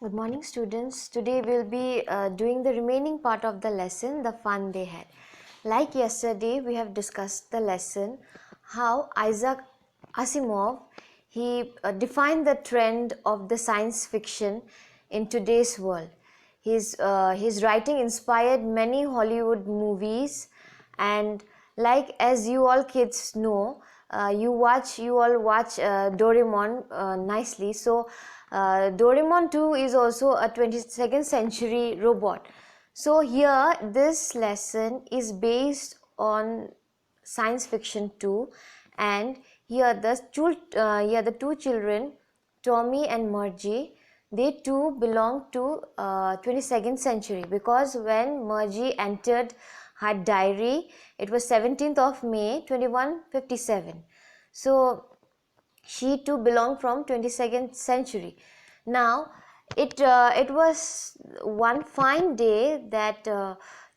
Good morning, students. Today we'll be doing the remaining part of the lesson, the fun they had. Like yesterday, we have discussed the lesson how Isaac Asimov defined the trend of the science fiction in today's world. His writing inspired many Hollywood movies, and like as you all kids know, you all watch Doraemon nicely. So Doraemon too is also a 22nd century robot. So here this lesson is based on science fiction too, and here the two children, Tommy and Margie, they too belong to 22nd century, because when Margie entered her diary, it was 17th of May 2157. So she too belonged from 22nd century. Now it was one fine day that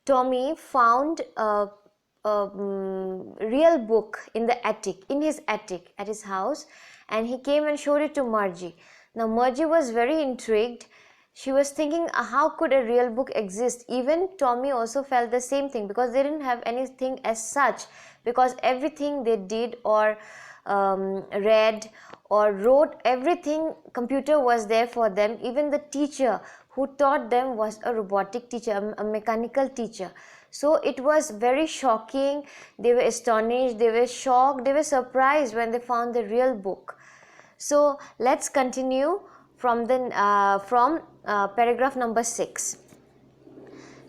Tommy found a real book in his attic at his house, and he came and showed it to Margie. Now Margie was very intrigued. She was thinking, how could a real book exist? Even Tommy also felt the same thing, because they didn't have anything as such, because everything they did or read or wrote, everything computer was there for them. Even the teacher who taught them was a robotic teacher, a mechanical teacher. So it was very shocking. They were astonished, they were shocked, they were surprised when they found the real book. So let's continue from paragraph number 6.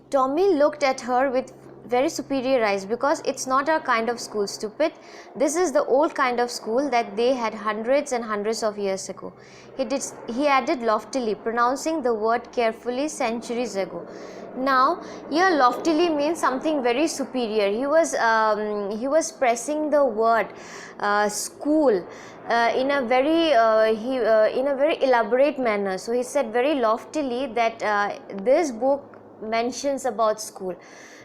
Tommy looked at her with very superior eyes, because it's not our kind of school, stupid. This is the old kind of school that they had hundreds and hundreds of years ago. He added loftily, pronouncing the word carefully, centuries ago. Now here loftily means something very superior. He was pressing the word school in a very elaborate manner. So he said very loftily that this book mentions about school.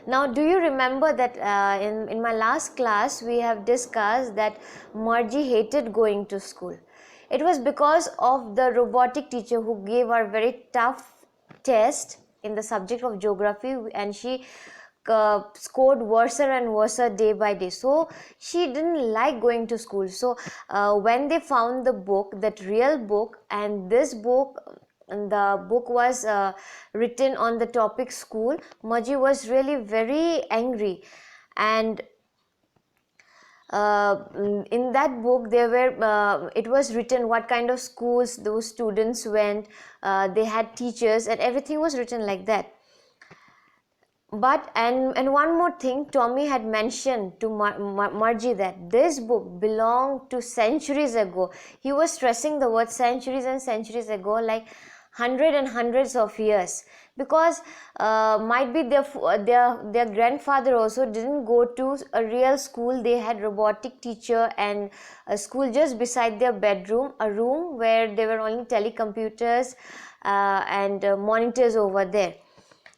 Now do you remember that in my last class we have discussed that Margie hated going to school. It was because of the robotic teacher who gave her very tough test in the subject of geography, and she scored worse and worse day by day. So she didn't like going to school. So when they found the book, that real book, and this book, the book was written on the topic school, Margie was really very angry. And in that book it was written what kind of schools those students went, they had teachers, and everything was written like that. But and one more thing, Tommy had mentioned to Margie that this book belonged to centuries ago. He was stressing the word centuries and centuries ago, like hundreds and hundreds of years, because might be their grandfather also didn't go to a real school. They had robotic teacher and a school just beside their bedroom, a room where there were only telecomputers and monitors over there.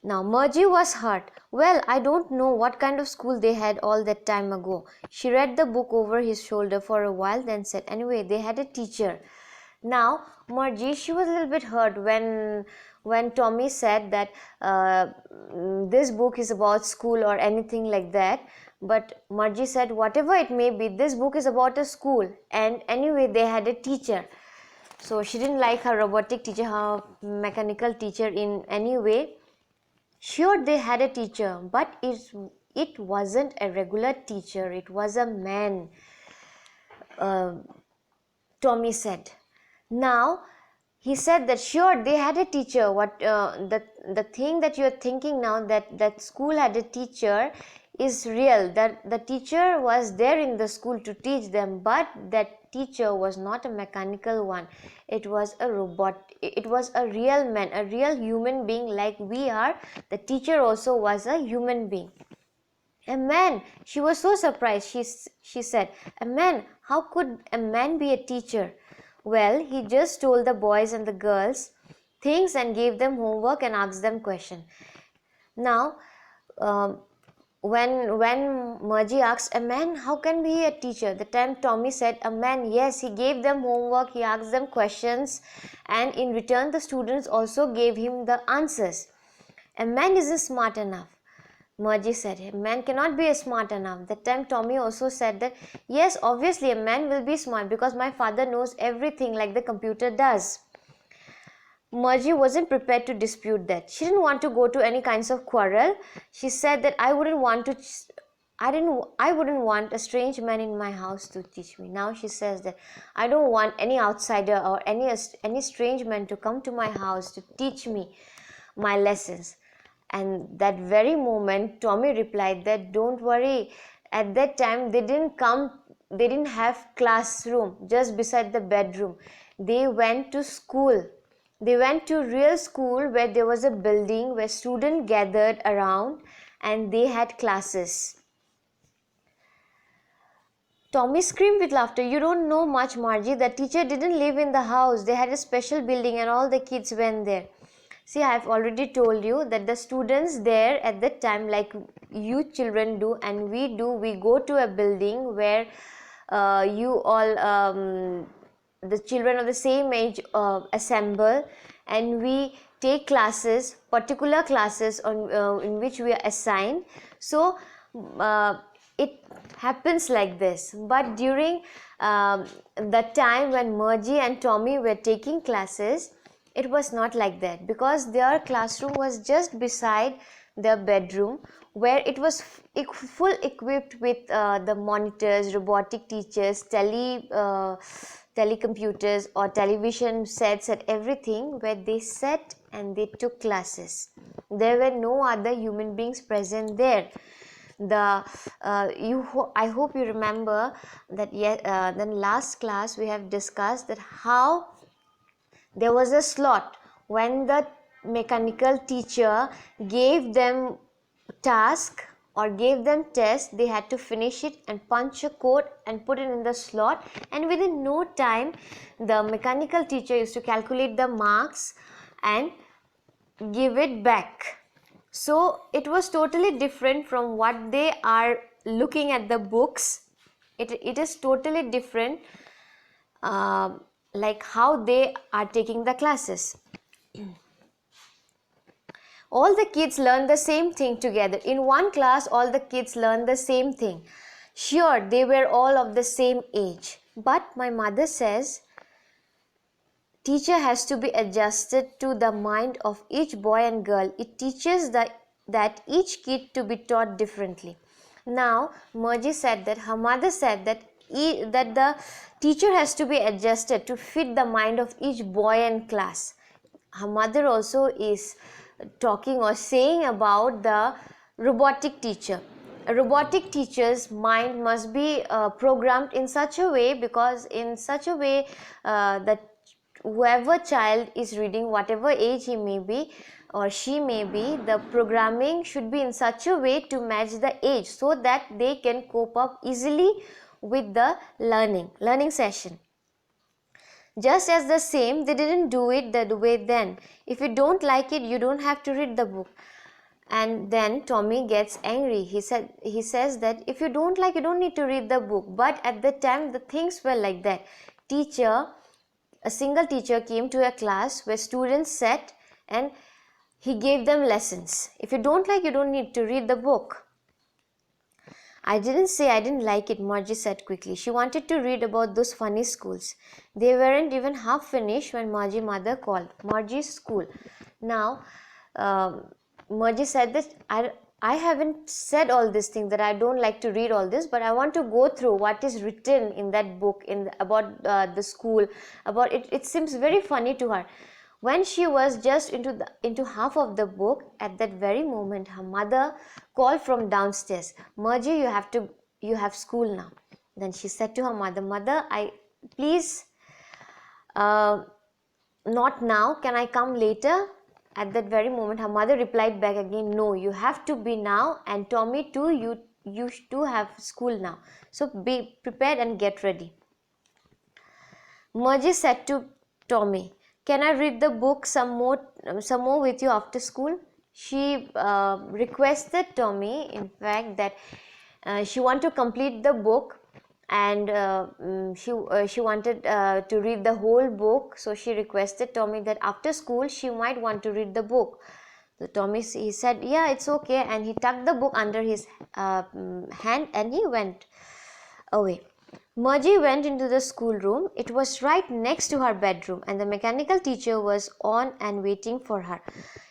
Now Margie was hurt. Well, I don't know what kind of school they had all that time ago. She read the book over his shoulder for a while, then said, anyway, they had a teacher. Now Margie, she was a little bit hurt when Tommy said that this book is about school or anything like that. But Margie said, whatever it may be, this book is about a school, and anyway they had a teacher. So she didn't like her robotic teacher, her mechanical teacher in any way. Sure, they had a teacher, but it wasn't a regular teacher, it was a man, uh, Tommy said. Now, he said that sure, they had a teacher. The thing that you are thinking now, that school had a teacher, is real. That the teacher was there in the school to teach them, but that teacher was not a mechanical one. It was a robot. It was a real man, a real human being like we are. The teacher also was a human being. A man. She was so surprised. She said, a man? How could a man be a teacher? Well, he just told the boys and the girls things and gave them homework and asked them questions. Now, when Margie asked, a man, how can be a teacher? The time Tommy said, a man, yes, he gave them homework, he asked them questions, and in return the students also gave him the answers. A man isn't smart enough. Margie said, a man cannot be smart enough. That time Tommy also said that, yes, obviously a man will be smart because my father knows everything like the computer does. Margie wasn't prepared to dispute that. She didn't want to go to any kinds of quarrel. She said that I wouldn't want a strange man in my house to teach me. Now she says that I don't want any outsider or any strange man to come to my house to teach me my lessons. And that very moment Tommy replied that don't worry, at that time they didn't have classroom just beside the bedroom. They went to school. They went to real school where there was a building where students gathered around and they had classes. Tommy screamed with laughter. You don't know much, Margie. The teacher didn't live in the house. They had a special building and all the kids went there. See, I have already told you that the students there at that time, like you children do and we do, we go to a building where you all, the children of the same age assemble, and we take classes, particular classes in which we are assigned. So it happens like this. But during the time when Margie and Tommy were taking classes, it was not like that, because their classroom was just beside their bedroom, where it was full equipped with the monitors, robotic teachers, telecomputers or television sets and everything, where they sat and they took classes. There were no other human beings present there. I hope you remember that then last class we have discussed that how there was a slot when the mechanical teacher gave them task or gave them test. They had to finish it and punch a code and put it in the slot, and within no time the mechanical teacher used to calculate the marks and give it back. So it was totally different from what they are looking at the books. It is totally different, like how they are taking the classes. All the kids learn the same thing together. In one class, all the kids learn the same thing. Sure, they were all of the same age. But my mother says, teacher has to be adjusted to the mind of each boy and girl. It teaches that each kid to be taught differently. Now, Margie said that her mother said that the teacher has to be adjusted to fit the mind of each boy and class. Her mother also is talking or saying about the robotic teacher. A robotic teacher's mind must be programmed in such a way, because in such a way that whoever child is reading, whatever age he may be or she may be, the programming should be in such a way to match the age, so that they can cope up easily with the learning session. Just as the same, they didn't do it that way then. If you don't like it, you don't have to read the book. And then Tommy gets angry. He says that if you don't like, you don't need to read the book. But at the time, the things were like that. A single teacher came to a class where students sat and he gave them lessons. If you don't like, you don't need to read the book. I didn't say I didn't like it, Margie said quickly. She wanted to read about those funny schools. They weren't even half finished when Margie's mother called. Margie's school. Now, Margie said that I haven't said all these things, that I don't like to read all this, but I want to go through what is written in that book about the school. About it. It seems very funny to her. When she was just into half of the book, at that very moment, her mother called from downstairs. Margie, you have school now. Then she said to her mother, Mother, please, not now. Can I come later? At that very moment, her mother replied back again, no, you have to be now, and Tommy too, you too have school now. So be prepared and get ready. Margie said to Tommy, can I read the book some more with you after school? she requested Tommy, in fact, that she wanted to complete the book, and she wanted to read the whole book. So she requested Tommy that after school she might want to read the book. So Tommy, he said, yeah, it's okay, and he tucked the book under his hand and he went away. Margie went into the schoolroom. It was right next to her bedroom, and the mechanical teacher was on and waiting for her.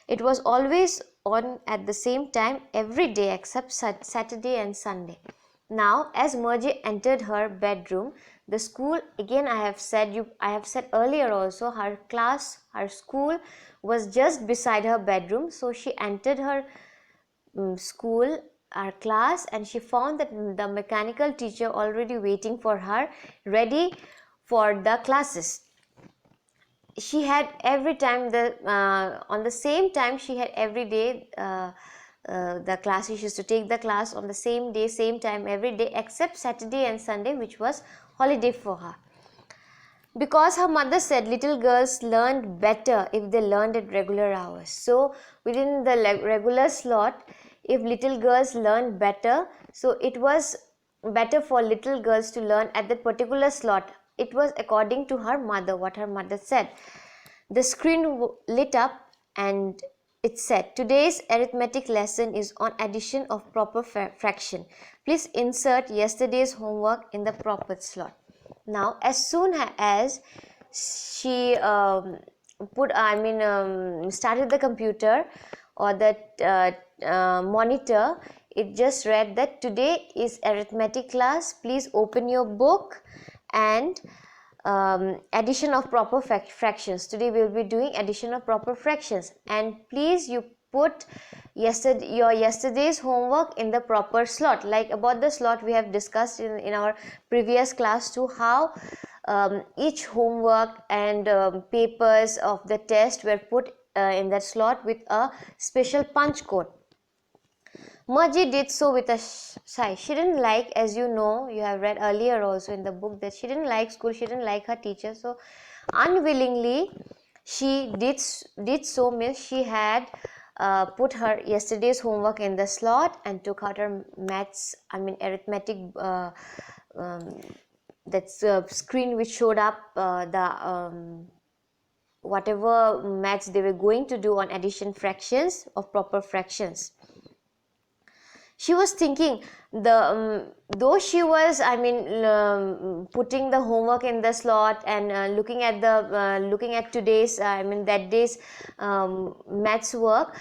It was always on at the same time every day except Saturday and Sunday. Now, as Margie entered her bedroom, the school, again I have said earlier also, her school was just beside her bedroom. So she entered her school, our class, and she found that the mechanical teacher already waiting for her, ready for the classes. She had every time on the same time she had every day the class. She used to take the class on the same day, same time every day except Saturday and Sunday, which was holiday for her. Because her mother said little girls learned better if they learned at regular hours. So within the regular slot, if little girls learned better, so it was better for little girls to learn at that particular slot. It was according to her mother, what her mother said. The screen lit up and it said, today's arithmetic lesson is on addition of proper fraction. Please insert yesterday's homework in the proper slot. Now, as soon as she started the computer or the monitor, it just read that today is arithmetic class. Please open your book and addition of proper fractions. Today we will be doing addition of proper fractions, and please you put your yesterday's homework in the proper slot. Like about the slot we have discussed in our previous class too, how each homework and papers of the test were put in that slot with a special punch code. Margie did so with a sigh. She didn't like, as you know, you have read earlier also in the book, that she didn't like school, she didn't like her teacher. So unwillingly she did so, means she had put her yesterday's homework in the slot and took out her arithmetic screen which showed up whatever maths they were going to do on addition fractions of proper fractions. She was thinking, though she was putting the homework in the slot and looking at today's that day's maths work,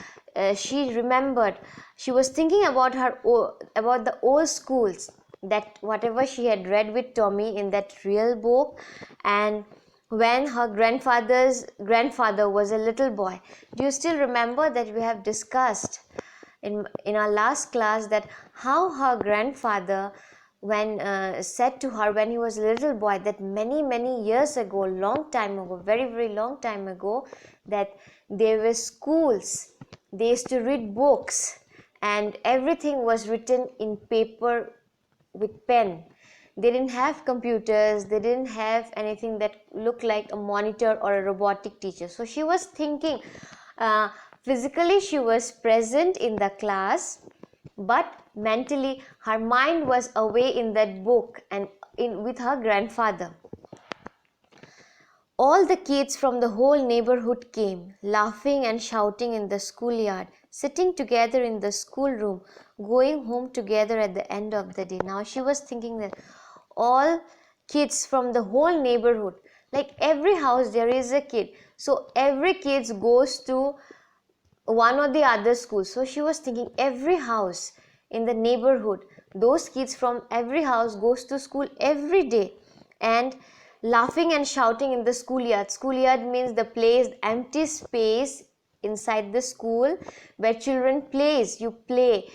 she remembered, she was thinking about the old schools, that whatever she had read with Tommy in that real book, and when her grandfather was a little boy. Do you still remember that we have discussed in our last class that how her grandfather said to her when he was a little boy, that many years ago, long time ago, very long time ago, that there were schools, they used to read books and everything was written in paper with pen. They didn't have computers, they didn't have anything that looked like a monitor or a robotic teacher. So she was thinking, physically she was present in the class, but mentally her mind was away in that book and with her grandfather. All the kids from the whole neighborhood came, laughing and shouting in the schoolyard, sitting together in the schoolroom, going home together at the end of the day. Now she was thinking that all kids from the whole neighborhood, like every house there is a kid, so every kid goes to one or the other school. So she was thinking, every house in the neighborhood, those kids from every house goes to school every day, and laughing and shouting in the schoolyard. Schoolyard means the place, empty space inside the school where children plays. You play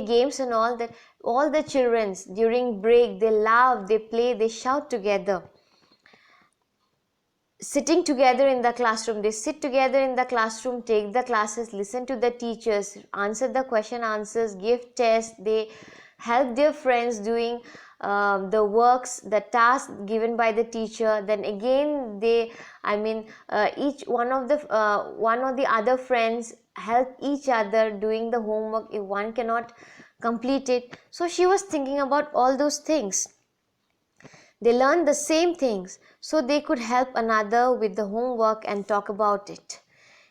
games and all that. All the children during break, they laugh, they play, they shout together. Sitting together in the classroom, they sit together in the classroom, take the classes, listen to the teachers, answer the question answers, give tests, they help their friends doing the works, the tasks given by the teacher. Then again they each one of the one or the other friends help each other doing the homework if one cannot complete it. So she was thinking about all those things. They learned the same things, so they could help another with the homework and talk about it.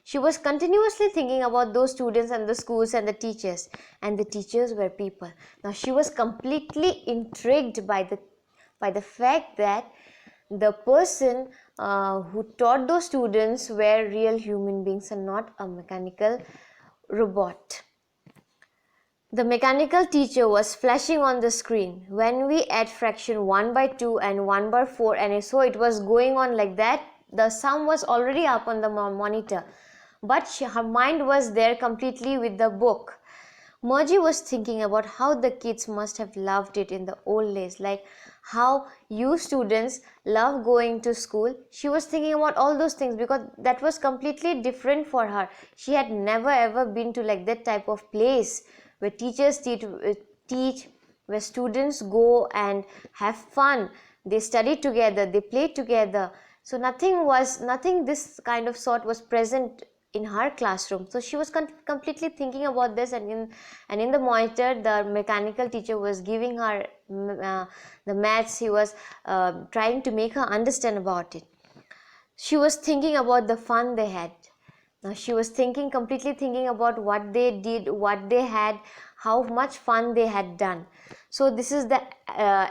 She was continuously thinking about those students and the schools and the teachers were people. Now she was completely intrigued by the fact that the person who taught those students were real human beings and not a mechanical robot. The mechanical teacher was flashing on the screen. When we add fraction 1 by 2 and 1 by 4, and so it was going on like that, the sum was already up on the monitor. But her mind was there completely with the book. Margie was thinking about how the kids must have loved it in the old days, like how you students love going to school. She was thinking about all those things because that was completely different for her. She had never ever been to like that type of place where teachers teach, where students go and have fun. They study together, they play together. So nothing this kind of sort was present in her classroom. So she was completely thinking about this, and in the monitor the mechanical teacher was giving her the maths. He was trying to make her understand about it. She was thinking about the fun they had. Now she was completely thinking about what they did, what they had, how much fun they had done. So this is the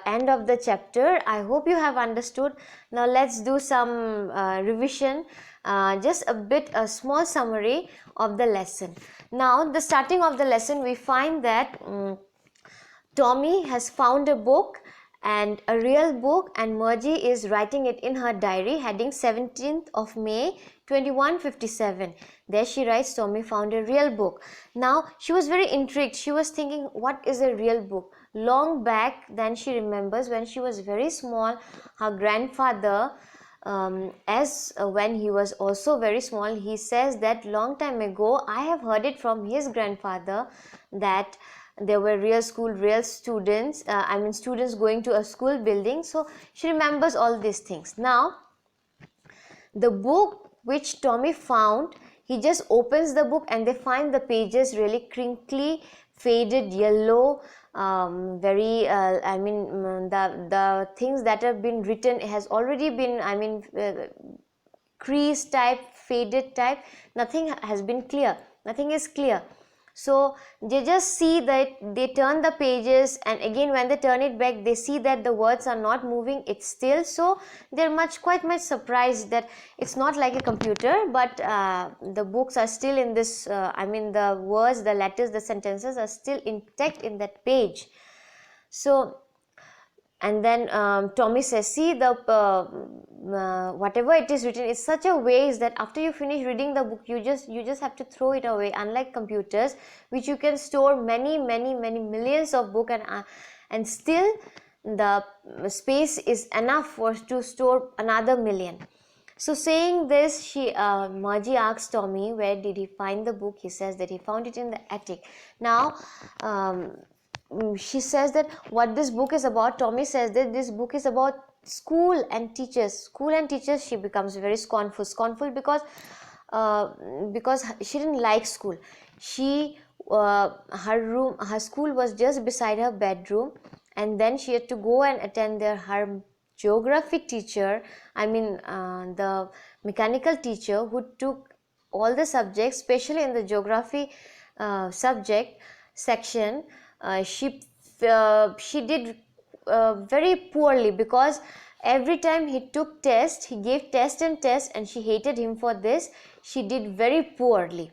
end of the chapter. I hope you have understood. Now let's do some revision, just a small summary of the lesson. Now the starting of the lesson, we find that Tommy has found a book, and a real book, and Margie is writing it in her diary, heading 17th of May 2157. There she writes, Tommy found a real book. Now she was very intrigued. She was thinking, what is a real book? Long back then, she remembers when she was very small, her grandfather, when he was also very small, he says that long time ago, I have heard it from his grandfather that there were real students, students going to a school building. So she remembers all these things. Now the book which Tommy found, he just opens the book and they find the pages really crinkly, faded yellow, the things that have been written has already been crease type, faded type. Nothing has been clear, nothing is clear. So they just see that they turn the pages, and again when they turn it back, they see that the words are not moving, it's still. So they're quite much surprised that it's not like a computer, but the books are still in this, the words, the letters, the sentences are still intact in that page. So, and then Tommy says, see, the whatever it is written is such a ways that after you finish reading the book, you just have to throw it away, unlike computers which you can store many millions of books, and still the space is enough to store another million. So saying this, Margie asks Tommy, where did he find the book? He says that he found it in the attic. Now she says that what this book is about. Tommy says that this book is about school and teachers. She becomes very scornful because she didn't like school. Her school was just beside her bedroom, and then she had to go and attend her geography teacher, the mechanical teacher, who took all the subjects, especially in the geography subject section. She did very poorly, because every time he took test, he gave test, and she hated him for this. She did very poorly,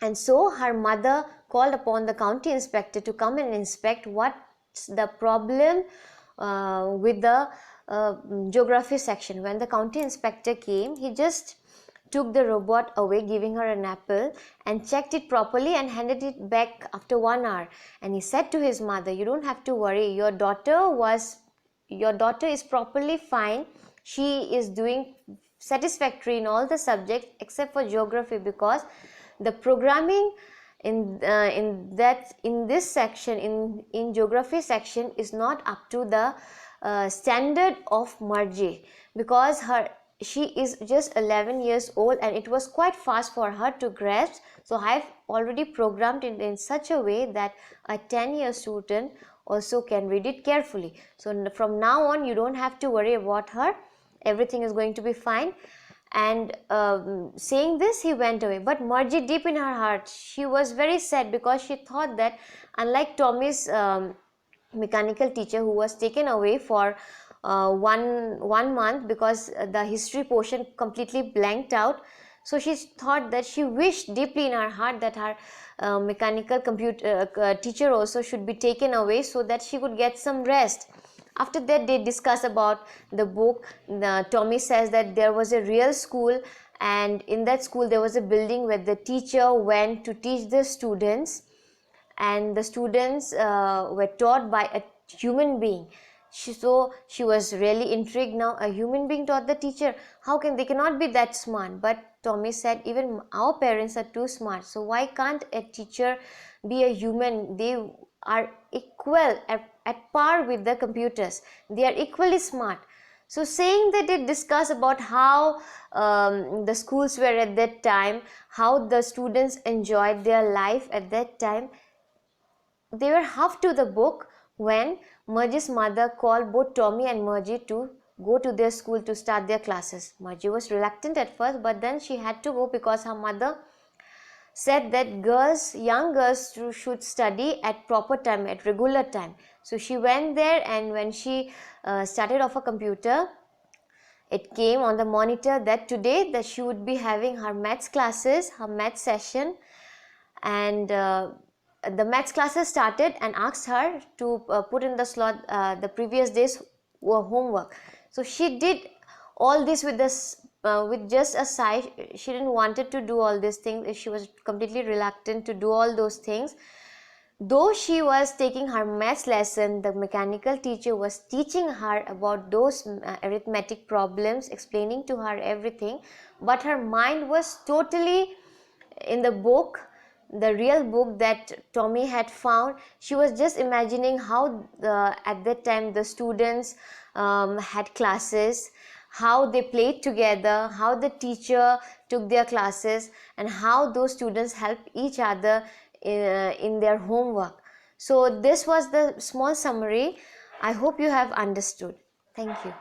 and so her mother called upon the county inspector to come and inspect what's the problem with the geography section. When the county inspector came, he just took the robot away, giving her an apple, and checked it properly and handed it back after 1 hour. And he said to his mother, you don't have to worry, your daughter is properly fine. She is doing satisfactory in all the subjects except for geography, because the programming in this section, in geography section, is not up to the standard of Margie, because she is just 11 years old and it was quite fast for her to grasp. So I've already programmed it in such a way that a 10-year student also can read it carefully. So from now on you don't have to worry about her, everything is going to be fine. And saying this, he went away. But Margie, deep in her heart, she was very sad because she thought that unlike Tommy's mechanical teacher who was taken away for one month because the history portion completely blanked out, so she thought that she wished deeply in her heart that her mechanical computer teacher also should be taken away so that she could get some rest. After that, they discuss about the book. Tommy says that there was a real school, and in that school there was a building where the teacher went to teach the students, and the students were taught by a human being. So she was really intrigued. Now a human being taught the teacher, how can they cannot be that smart? But Tommy said even our parents are too smart, so why can't a teacher be a human? They are equal at par with the computers, they are equally smart. So saying that, they discuss about how the schools were at that time, how the students enjoyed their life at that time. They were half to the book when Margie's mother called both Tommy and Margie to go to their school to start their classes. Margie was reluctant at first, but then she had to go because her mother said that young girls should study at proper time, at regular time. So she went there, and when she started off a computer, it came on the monitor that today that she would be having her maths classes, her maths session, and the maths classes started and asked her to put in the slot the previous day's homework. So she did all this with just a sigh. She didn't wanted to do all these things. She was completely reluctant to do all those things. Though she was taking her maths lesson, the mechanical teacher was teaching her about those arithmetic problems, explaining to her everything, but her mind was totally in the book, the real book that Tommy had found. She was just imagining how at that time the students had classes, how they played together, how the teacher took their classes, and how those students helped each other in their homework. So this was the small summary. I hope you have understood. Thank you.